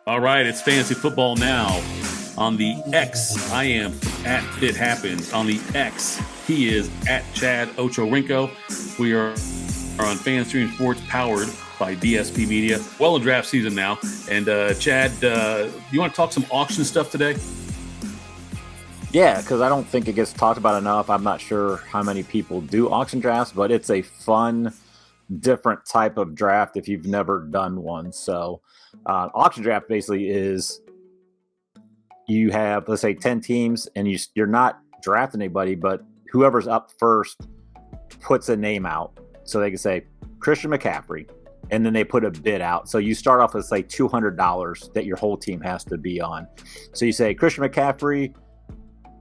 All right, it's fantasy football now on the X. I am at It Happens. On the X, he is at Chad Ochorinco. We are on Fantasy Sports powered by DSP Media. Well in draft season now. And Chad, you want to talk some auction stuff today? Yeah, because I don't think it gets talked about enough. I'm not sure how many people do auction drafts, but it's a fun, different type of draft if you've never done one. So auction draft basically is you have, let's say, 10 teams, and you're not drafting anybody, but whoever's up first puts a name out. So they can say Christian McCaffrey, and then they put a bid out. So you start off with, say, $200 that your whole team has to be on. So you say Christian McCaffrey,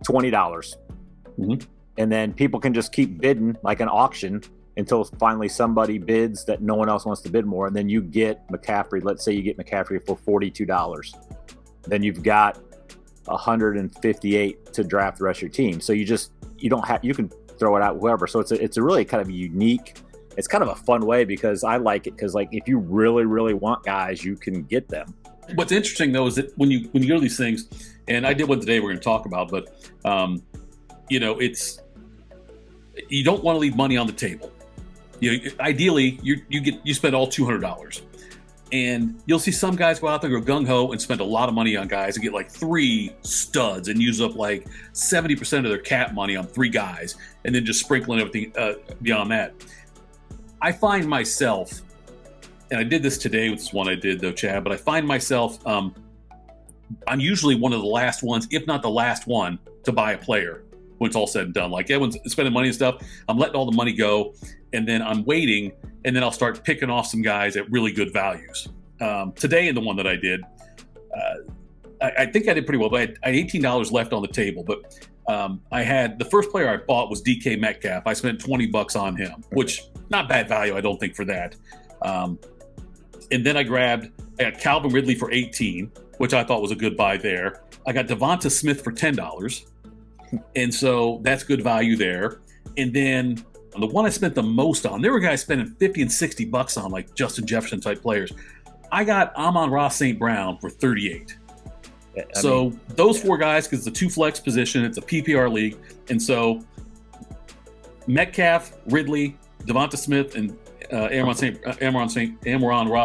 $20. Mm-hmm. And then people can just keep bidding like an auction until finally somebody bids that no one else wants to bid more. And then you get McCaffrey. Let's say you get McCaffrey for $42. Then you've got 158 to draft the rest of your team. So you can throw it out whoever. So it's a really kind of unique, it's kind of a fun way because I like it because, like, if you really, really want guys, you can get them. What's interesting though is that when you go to these things, and I did one today we're going to talk about, but it's, you don't want to leave money on the table. Ideally you spend all $200, and you'll see some guys go out there, go gung ho, and spend a lot of money on guys and get like 3 studs and use up like 70% of their cap money on 3 guys, and then just sprinkling everything beyond that. I find myself, and I did this today with this one I did though, Chad, but I find myself, I'm usually one of the last ones, if not the last one, to buy a player when it's all said and done. Like, everyone's spending money and stuff, I'm letting all the money go, and then I'm waiting, and then I'll start picking off some guys at really good values. Today in the one that I did, I think I did pretty well, but I had $18 left on the table, but I had, the first player I bought was DK Metcalf. I spent $20 on him, which not bad value, I don't think, for that. And then I got Calvin Ridley for $18, which I thought was a good buy there. I got Devonta Smith for $10. And so that's good value there. And then the one I spent the most on, there were guys spending $50 and $60 on, like Justin Jefferson type players. I got Amon-Ra St. Brown for $38. Those 4 guys, because it's a 2 flex position, it's a PPR league. And so Metcalf, Ridley, Devonta Smith, and Amon-Ra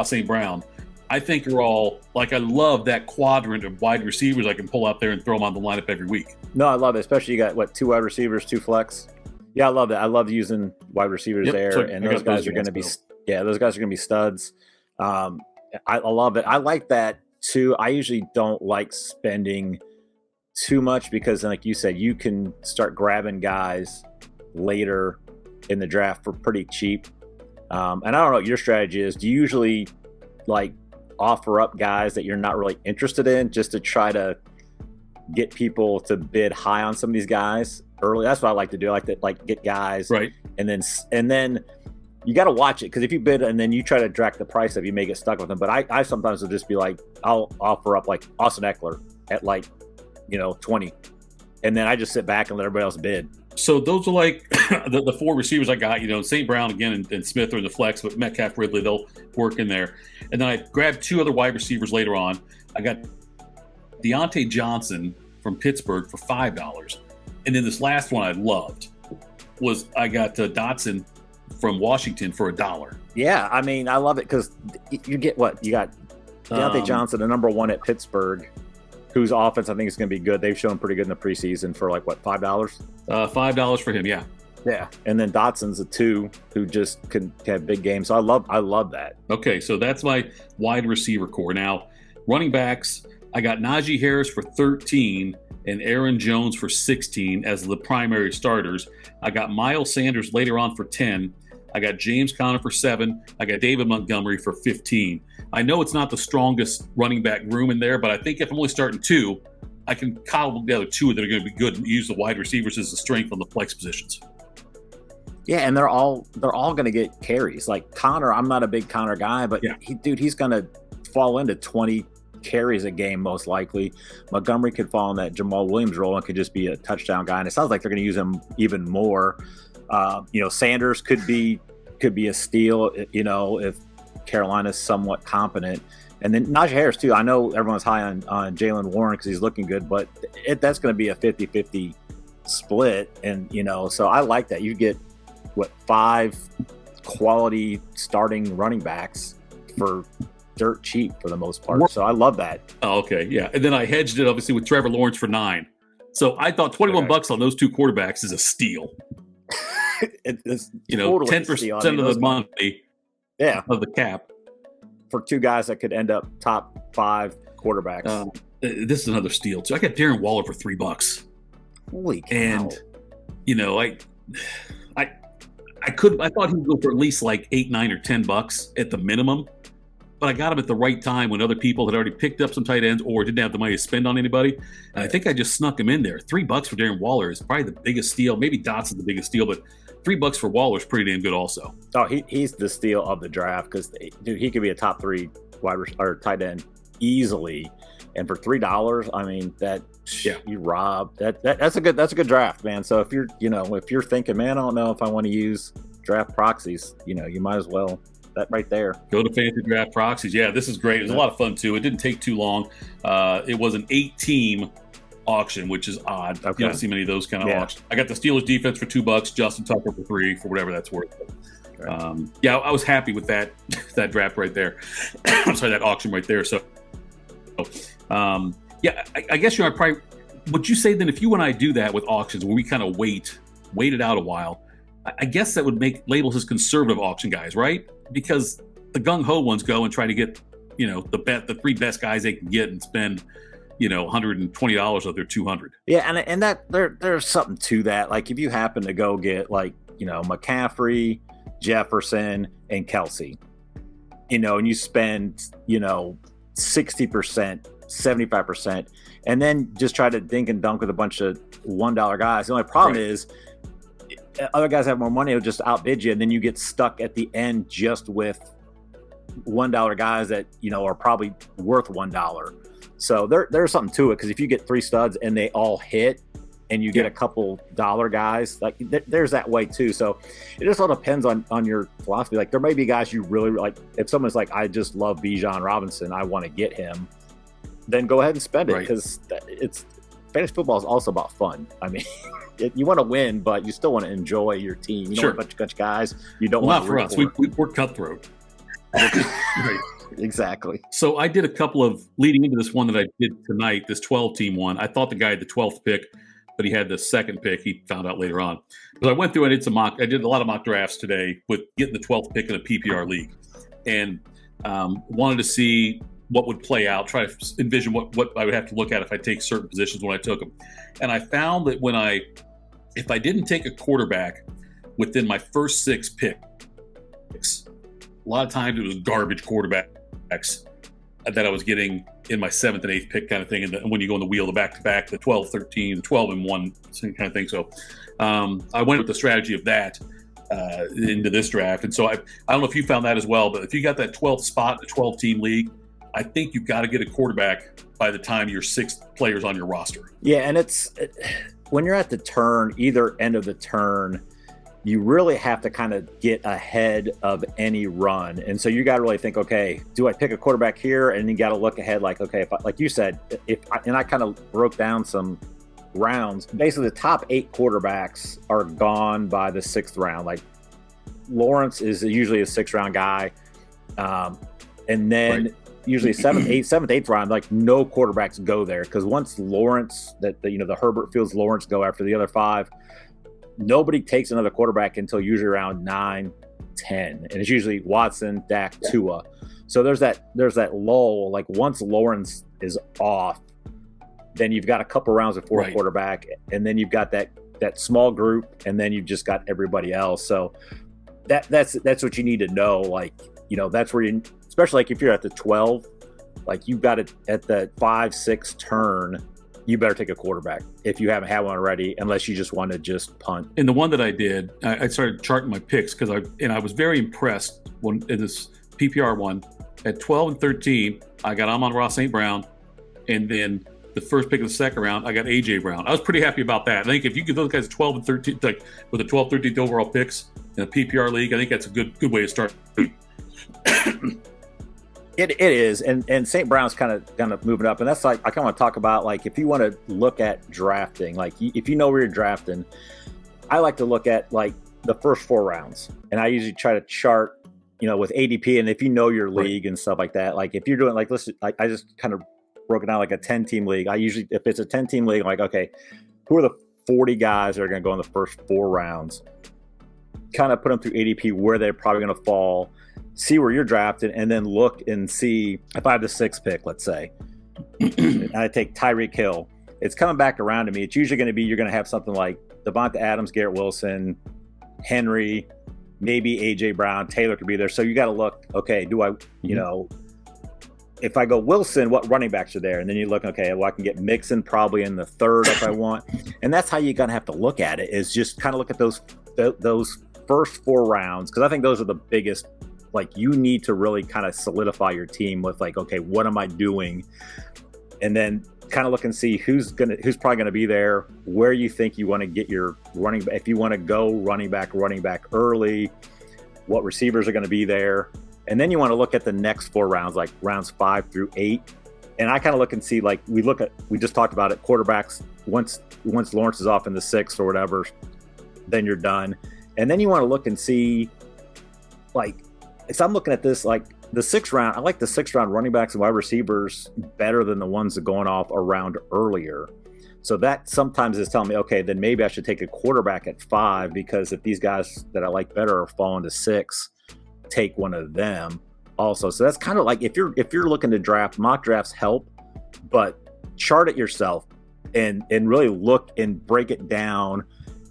St. Brown, I think are all, like, I love that quadrant of wide receivers I can pull out there and throw them on the lineup every week. No, I love it. Especially you got, 2 wide receivers, 2 flex. Yeah, I love that. I love using wide receivers there. So and those guys are going to be, those guys are going to be studs. I love it. I like that too. I usually don't like spending too much because, like you said, you can start grabbing guys later in the draft for pretty cheap. And I don't know what your strategy is. Do you usually like offer up guys that you're not really interested in just to try to get people to bid high on some of these guys early? That's what I like to do. I like to get guys, right, and then you got to watch it, because if you bid and then you try to drag the price up, you may get stuck with them. But I sometimes will just be like, I'll offer up like Austin Eckler at 20, and then I just sit back and let everybody else bid. So those are like the 4 receivers I got. St. Brown again and Smith are in the flex, but Metcalf, Ridley, they'll work in there. And then I grabbed 2 other wide receivers later on. I got Deontay Johnson from Pittsburgh for $5. And then this last one I loved was I got Dotson from Washington for $1. Yeah, I mean, I love it because you get what? You got Deontay Johnson, the number 1 at Pittsburgh, whose offense I think is going to be good. They've shown pretty good in the preseason for $5? $5 for him, yeah. Yeah, and then Dotson's a 2 who just can have big games. So I love that. Okay, so that's my wide receiver core. Now, running backs, I got Najee Harris for $13 and Aaron Jones for $16 as the primary starters. I got Miles Sanders later on for $10. I got James Conner for $7. I got David Montgomery for $15. I know it's not the strongest running back room in there, but I think if I'm only starting 2, I can cobble together 2 that are going to be good and use the wide receivers as the strength on the flex positions. Yeah, and they're all going to get carries. Like Conner, I'm not a big Conner guy, but yeah, he's going to fall into 20 carries a game most likely. Montgomery could fall in that Jamal Williams role and could just be a touchdown guy, and it sounds like they're going to use him even more. Sanders could be a steal. If Carolina's somewhat competent. And then Najee Harris, too. I know everyone's high on Jalen Warren because he's looking good, but that's going to be a 50-50 split. And, so I like that. You get, 5 quality starting running backs for dirt cheap for the most part. So I love that. Oh, okay. Yeah. And then I hedged it, obviously, with Trevor Lawrence for $9. So I thought $21 on those 2 quarterbacks is a steal. It's totally 10% of the money of the cap. For 2 guys that could end up top 5 quarterbacks. This is another steal too. I got Darren Waller for $3. Holy cow. And I thought he would go for at least like 8, 9, or $10 at the minimum. But I got him at the right time when other people had already picked up some tight ends or didn't have the money to spend on anybody. And I think I just snuck him in there. $3 for Darren Waller is probably the biggest steal. Maybe Dotson's the biggest steal, but $3 for Waller is pretty damn good also. Oh, he's the steal of the draft because, dude, he could be a top 3 or tight end easily. And for $3, I mean, you rob that's a good draft, man. So if you're thinking, man, I don't know if I want to use draft proxies, you might as well. That right there. Go to Fantasy Draft Proxies. Yeah, this is great. It was a lot of fun too. It didn't take too long. It was an 8-team auction, which is odd. Okay. You don't see many of those kind of auctions. I got the Steelers defense for $2, Justin Tucker for $3, for whatever that's worth. Right. I was happy with that draft right there. I'm sorry, that auction right there. So, I guess I probably would you say then if you and I do that with auctions where we kind of wait it out a while, I guess that would make labels as conservative auction guys, right? Because the gung-ho ones go and try to get, the 3 best guys they can get and spend, $120 of their $200. Yeah, and that there's something to that. Like if you happen to go get McCaffrey, Jefferson, and Kelsey, and you spend 60%, 75%, and then just try to dink and dunk with a bunch of $1 guys. The only problem is other guys have more money, will just outbid you, and then you get stuck at the end just with $1 guys that are probably worth $1. So there's something to it because if you get 3 studs and they all hit, and you get a couple dollar guys, like there's that way too. So it just all depends on your philosophy. Like there may be guys you really like. If someone's like, I just love Bijan Robinson, I want to get him, then go ahead and spend it because it's fantasy football is also about fun. I mean. You want to win, but you still want to enjoy your team. You don't want a bunch of guys. You don't want not for us. We're cutthroat. Right. Exactly. So I did a couple of leading into this one that I did tonight, this 12-team one. I thought the guy had the 12th pick, but he had the 2nd pick. He found out later on. But I went through and I did a lot of mock drafts today with getting the 12th pick in a PPR league, and wanted to see what would play out, try to envision what I would have to look at if I take certain positions when I took them. And I found that if I didn't take a quarterback within my first 6 picks, a lot of times it was garbage quarterbacks that I was getting in my 7th and 8th pick kind of thing. And when you go in the wheel, the back-to-back, the 12, 13, the 12 and 1 kind of thing. So I went with the strategy of that into this draft. And so I don't know if you found that as well, but if you got that 12th spot in a 12-team league, I think you've got to get a quarterback by the time you're 6 players on your roster. Yeah, and when you're at the turn, either end of the turn, you really have to kind of get ahead of any run. And so you got to really think, okay, do I pick a quarterback here? And you got to look ahead like, okay, like you said, and I kind of broke down some rounds. Basically, the top 8 quarterbacks are gone by the 6th round. Like Lawrence is usually a 6th round guy. And then usually 7th, 8th round, like no quarterbacks go there. Because once Lawrence, the Herbert Fields Lawrence go after the other 5, nobody takes another quarterback until usually around 9, 10. And it's usually Watson, Dak, Tua. So there's that lull. Like once Lawrence is off, then you've got a couple rounds before a quarterback, and then you've got that small group, and then you've just got everybody else. So that's what you need to know. Like, that's where you, especially like if you're at the 12, like you've got it at the 5, 6 turn, you better take a quarterback if you haven't had one already, unless you just want to just punt. And the one that I did, I started charting my picks because I was very impressed when in this PPR one at 12 and 13, I got Amon-Ra St. Brown, and then the first pick of the 2nd round, I got A.J. Brown. I was pretty happy about that. I think if you give those guys 12 and 13, like with the 12, 13th overall picks in a PPR league, I think that's a good way to start. It is, and St. Brown's kind of moving up, and that's like I kind of want to talk about, like, if you want to look at drafting, like if you know where you're drafting, I like to look at like the first 4 rounds, and I usually try to chart, with ADP, and if you know your league and stuff like that, like if you're doing like I just kind of broke it down like a 10-team league. I usually, if it's a 10-team league, I'm like, okay, who are the 40 guys that are going to go in the first 4 rounds? Kind of put them through ADP where they're probably going to fall. See where you're drafted, and then look and see if I have the 6th pick, let's say, and I take Tyreek Hill. It's coming back around to me. It's usually going to be, you're going to have something like Devonta Adams, Garrett Wilson, Henry, maybe AJ Brown, Taylor could be there. So you got to look, okay, do I, if I go Wilson, what running backs are there? And then you look, okay, well, I can get Mixon probably in the 3rd if I want. And that's how you're going to have to look at it, is just kind of look at those first 4 rounds, because I think those are the biggest. Like, you need to really kind of solidify your team with, like, okay, what am I doing? And then kind of look and see who's probably gonna be there, where you think you want to get your running back. If you want to go running back early, what receivers are going to be there, and then you want to look at the next 4 rounds, like rounds 5 through 8. And I kind of look and see, like, we just talked about it, quarterbacks. Once Lawrence is off in the 6th or whatever, then you're done. And then you want to look and see, like. So I'm looking at this, like the 6th round. I like the 6th round running backs and wide receivers better than the ones that are going off a round earlier. So that sometimes is telling me, okay, then maybe I should take a quarterback at 5, because if these guys that I like better are falling to 6, take one of them also. So that's kind of like, if you're looking to draft, mock drafts help, but chart it yourself and really look and break it down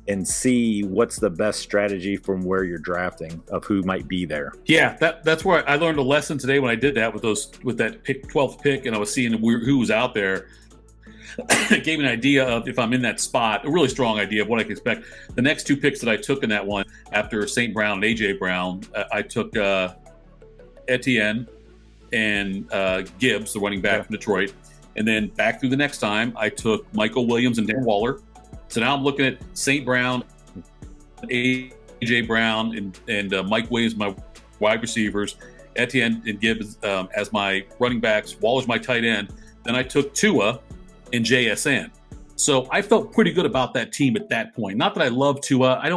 and see what's the best strategy from where you're drafting of who might be there. Yeah, that's where I learned a lesson today when I did that with that 12th pick, and I was seeing who was out there. It gave me an idea of, if I'm in that spot, a really strong idea of what I can expect. The next 2 picks that I took in that one, after St. Brown and AJ Brown, I took Etienne and Gibbs, the running back from Detroit. And then back through the next time, I took Michael Williams and Dan Waller. So now I'm looking at St. Brown, A.J. Brown, and Mike Williams, my wide receivers, Etienne and Gibbs as my running backs, Waller's my tight end. Then I took Tua and JSN. So I felt pretty good about that team at that point. Not that I love Tua. I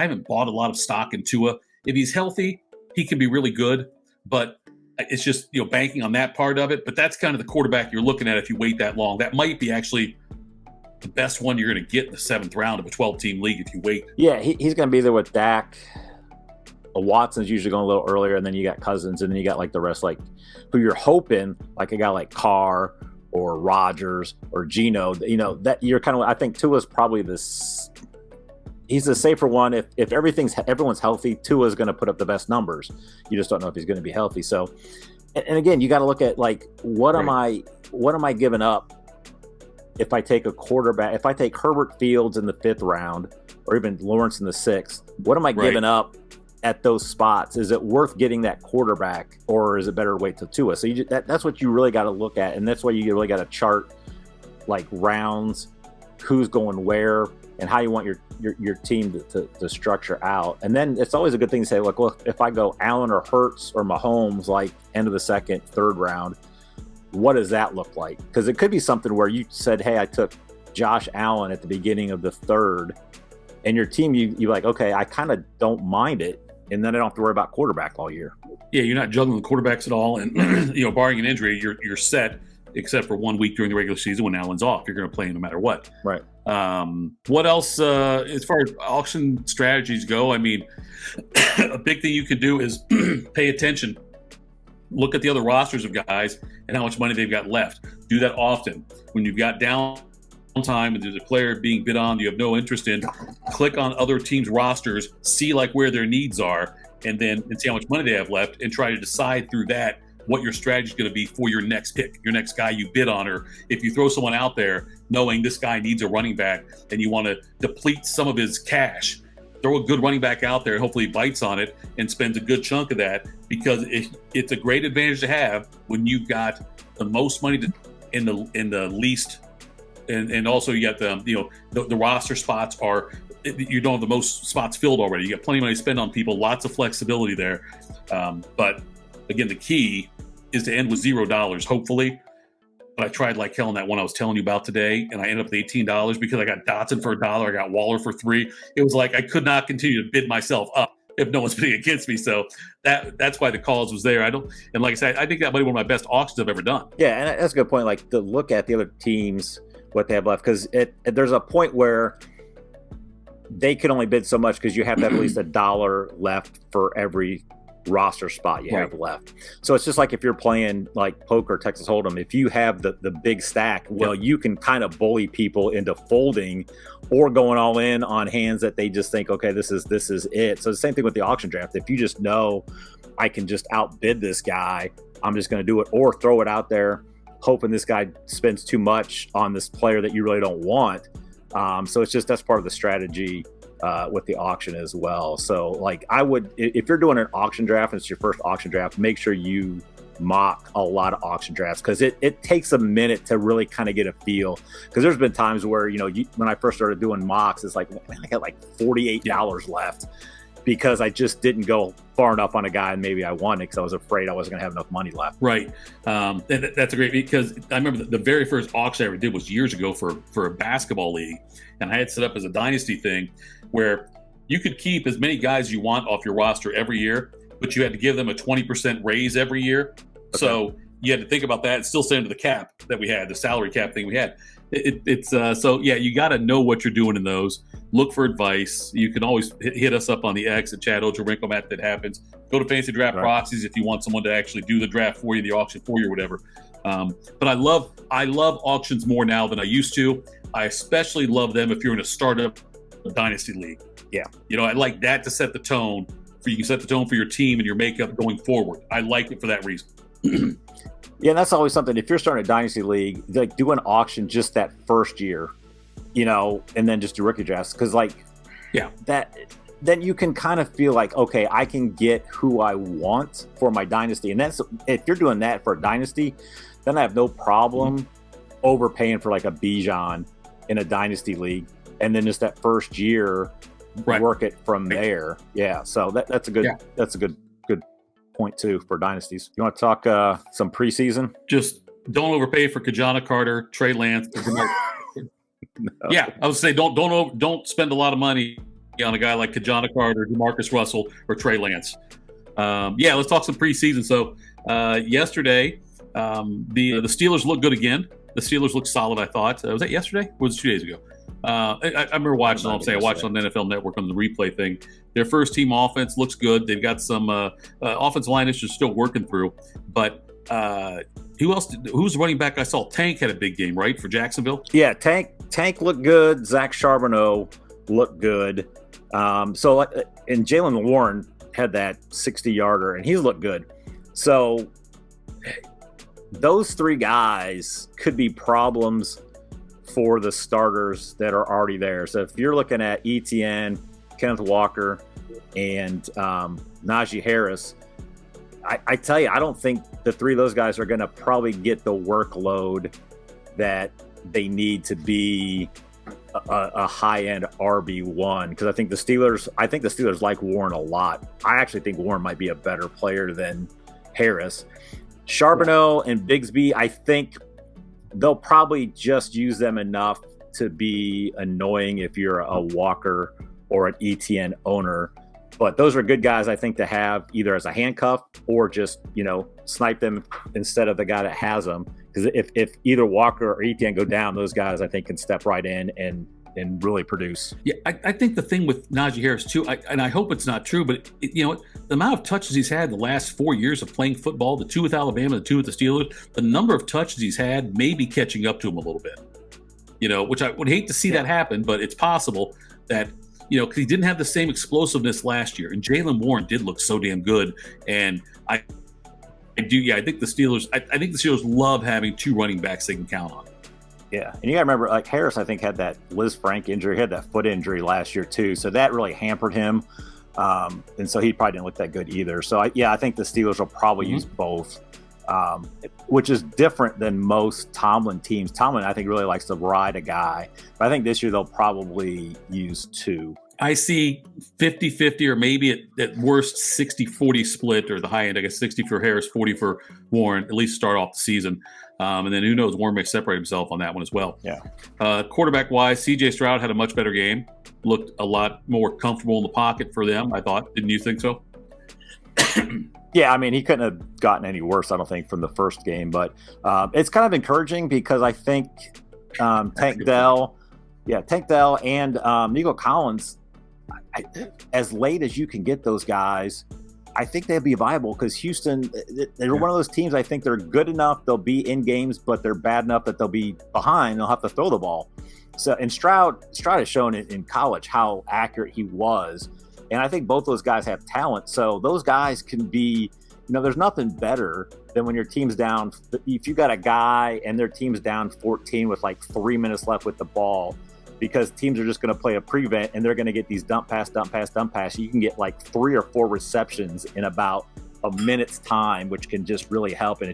haven't bought a lot of stock in Tua. If he's healthy, he can be really good, but it's just, banking on that part of it. But that's kind of the quarterback you're looking at if you wait that long. That might be actually the best one you're going to get in the 7th round of a 12-team league if you wait. Yeah, he's going to be there with Dak. Watson's usually going a little earlier, and then you got Cousins, and then you got like the rest, like who you're hoping, like a guy like Carr or Rodgers or Geno. That you're kind of. I think Tua's probably this. He's the safer one. If everyone's healthy, Tua's going to put up the best numbers. You just don't know if he's going to be healthy. So, and again, you got to look at, like, what am I giving up? If I take a quarterback, if I take Herbert Fields in the 5th round, or even Lawrence in the 6th, what am I giving up at those spots? Is it worth getting that quarterback, or is it better to wait till Tua? So that's what you really got to look at, and that's why you really got to chart, like, rounds, who's going where, and how you want your team to structure out. And then it's always a good thing to say, look, well, if I go Allen or Hurts or Mahomes, like end of the 2nd, 3rd round, what does that look like? Because it could be something where you said, hey, I took Josh Allen at the beginning of the 3rd, and your team, you're like, okay, I kind of don't mind it, and then I don't have to worry about quarterback all year. Yeah, you're not juggling the quarterbacks at all, and barring an injury, you're set, except for 1 week during the regular season when Allen's off. You're going to play him no matter what. Right. What else, as far as auction strategies go, I mean, a big thing you can do is pay attention. Look at the other rosters of guys and how much money they've got left. Do that often. When you've got downtime and there's a player being bid on you have no interest in, click on other teams' rosters, see like where their needs are, and see how much money they have left, and try to decide through that what your strategy is going to be for your next pick, your next guy you bid on. Or if you throw someone out there knowing this guy needs a running back and you want to deplete some of his cash, throw a good running back out there and hopefully he bites on it and spends a good chunk of that, because it's a great advantage to have when you've got the most money in the least, and also you got the roster spots are, you don't have the most spots filled already. You got plenty of money to spend on people, lots of flexibility there. But Again, the key is to end with $0, hopefully. But I tried like hell on that one I was telling you about today, and I ended up with $18 because I got Dotson for $1, I got Waller for $3. It was like I could not continue to bid myself up if no one's bidding against me. So that's why the cause was there. And like I said, I think that might be one of my best auctions I've ever done. Yeah, and that's a good point. Like to look at the other teams, what they have left, because there's a point where they can only bid so much because you have to have at least $1 left for every roster spot you have left. So it's just like if you're playing like poker, Texas Hold'em, if you have the big stack, well, you can kind of bully people into folding or going all in on hands that they just think, okay, this is it. So the same thing with the auction draft. If you just know I can just outbid this guy, I'm just going to do it, or throw it out there hoping this guy spends too much on this player that you really don't want. So it's just, that's part of the strategy with the auction as well. So like I would, if you're doing an auction draft and it's your first auction draft, make sure you mock a lot of auction drafts, because it takes a minute to really kind of get a feel. Because there's been times where, when I first started doing mocks, it's like, man, I got like $48 left because I just didn't go far enough on a guy and maybe I won it because I was afraid I wasn't going to have enough money left. Right. That's a great, because I remember the very first auction I ever did was years ago for a basketball league. And I had set up as a dynasty thing where you could keep as many guys you want off your roster every year, but you had to give them a 20% raise every year. Okay. So you had to think about that. It's still staying to the cap that we had, the salary cap thing we had. So yeah, you got to know what you're doing in those. Look for advice. You can always hit us up on the X at Chad Ochorinco, Matt. That happens. Go to Fantasy Draft Proxies if you want someone to actually do the draft for you, the auction for you, or whatever. But I love auctions more now than I used to. I especially love them if you're in a startup dynasty league. Yeah, I like that to set the tone for you. Can set the tone for your team and your makeup going forward. I like it for that reason. Yeah, that's always something. If you're starting a dynasty league, like do an auction just that first year, and then just do rookie drafts. Because then you can kind of feel like, okay, I can get who I want for my dynasty. And that's, if you're doing that for a dynasty, then I have no problem overpaying for like a Bijan in a dynasty league, and then just that first year work it from there. Yeah, so that's a good point too for dynasties. You want to talk some preseason? Just don't overpay for Kajana Carter, Trey Lance. No. Yeah, I would say don't spend a lot of money on a guy like Kajana Carter, DeMarcus Russell, or Trey Lance. Let's talk some preseason. So yesterday, the Steelers looked good again. The Steelers looked solid, I thought. Was that yesterday? Or was it 2 days ago? I remember watching. I watched on the NFL Network on the replay thing. Their first team offense looks good. They've got some offensive line issues still working through. But who else? Who's running back? I saw Tank had a big game, right, for Jacksonville. Yeah, Tank looked good. Zach Charbonneau looked good. And Jaylen Warren had that 60-yarder, and he's looked good. So those three guys could be problems for the starters that are already there. So if you're looking at ETN, Kenneth Walker, and Najee Harris, I tell you, I don't think the three of those guys are going to probably get the workload that they need to be a high-end RB1, because I think the Steelers like Warren a lot. I actually think Warren might be a better player than Harris. Charbonneau and Bigsby, I think they'll probably just use them enough to be annoying if you're a Walker or an ETN owner. But those are good guys, I think, to have either as a handcuff or just, snipe them instead of the guy that has them. Because if either Walker or ETN go down, those guys, I think, can step right in and really produce. Yeah, I think the thing with Najee Harris, too, and I hope it's not true, but, the amount of touches he's had the last 4 years of playing football, the 2 with Alabama, the 2 with the Steelers, the number of touches he's had may be catching up to him a little bit, which I would hate to see that happen, but it's possible that, because he didn't have the same explosiveness last year, and Jaylen Warren did look so damn good, and I think the Steelers love having 2 running backs they can count on. Yeah, and you got to remember, like Harris, I think, had that Liz Frank injury. He had that foot injury last year, too. So that really hampered him. And so he probably didn't look that good either. So, I think the Steelers will probably use both, which is different than most Tomlin teams. Tomlin, I think, really likes to ride a guy. But I think this year they'll probably use 2. I see 50-50 or maybe at worst 60-40 split, or the high end, I guess 60 for Harris, 40 for Warren, at least start off the season. And then who knows, Warren may separate himself on that one as well. Yeah. Quarterback-wise, C.J. Stroud had a much better game. Looked a lot more comfortable in the pocket for them, I thought. Didn't you think so? Yeah, I mean, he couldn't have gotten any worse, I don't think, from the first game. But it's kind of encouraging because I think Tank Dell and Nico Collins, as late as you can get those guys, I think they'd be viable because Houston, they're one of those teams, I think they're good enough, they'll be in games, but they're bad enough that they'll be behind, they'll have to throw the ball. So, and Stroud has shown in college how accurate he was. And I think both those guys have talent. So those guys can be, there's nothing better than when your team's down. If you got a guy and their team's down 14 with like 3 minutes left with the ball, because teams are just going to play a prevent and they're going to get these dump pass. You can get like 3 or 4 receptions in about a minute's time, which can just really help in a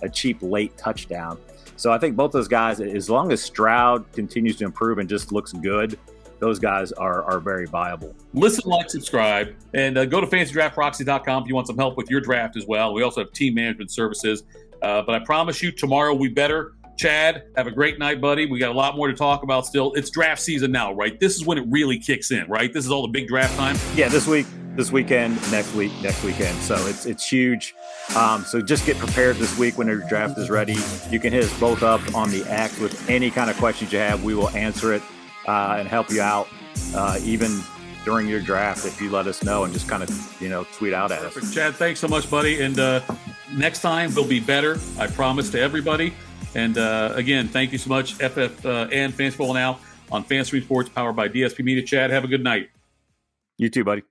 cheap late touchdown. So I think both those guys, as long as Stroud continues to improve and just looks good, those guys are very viable. Listen, like, subscribe, and go to fantasydraftproxies.com if you want some help with your draft as well. We also have team management services. But I promise you, tomorrow we better. Chad, have a great night, buddy. We got a lot more to talk about still. It's draft season now, right? This is when it really kicks in, right? This is all the big draft time. Yeah, this weekend, next weekend. So it's huge. So just get prepared this week when your draft is ready. You can hit us both up on the X with any kind of questions you have. We will answer it and help you out even during your draft if you let us know and just kind of, tweet out at us. Chad, thanks so much, buddy. And next time we'll be better. I promise to everybody. And again, thank you so much, FF and Fantasy Football Now on Fantasy Sports, powered by DSP Media. Chad, have a good night. You too, buddy.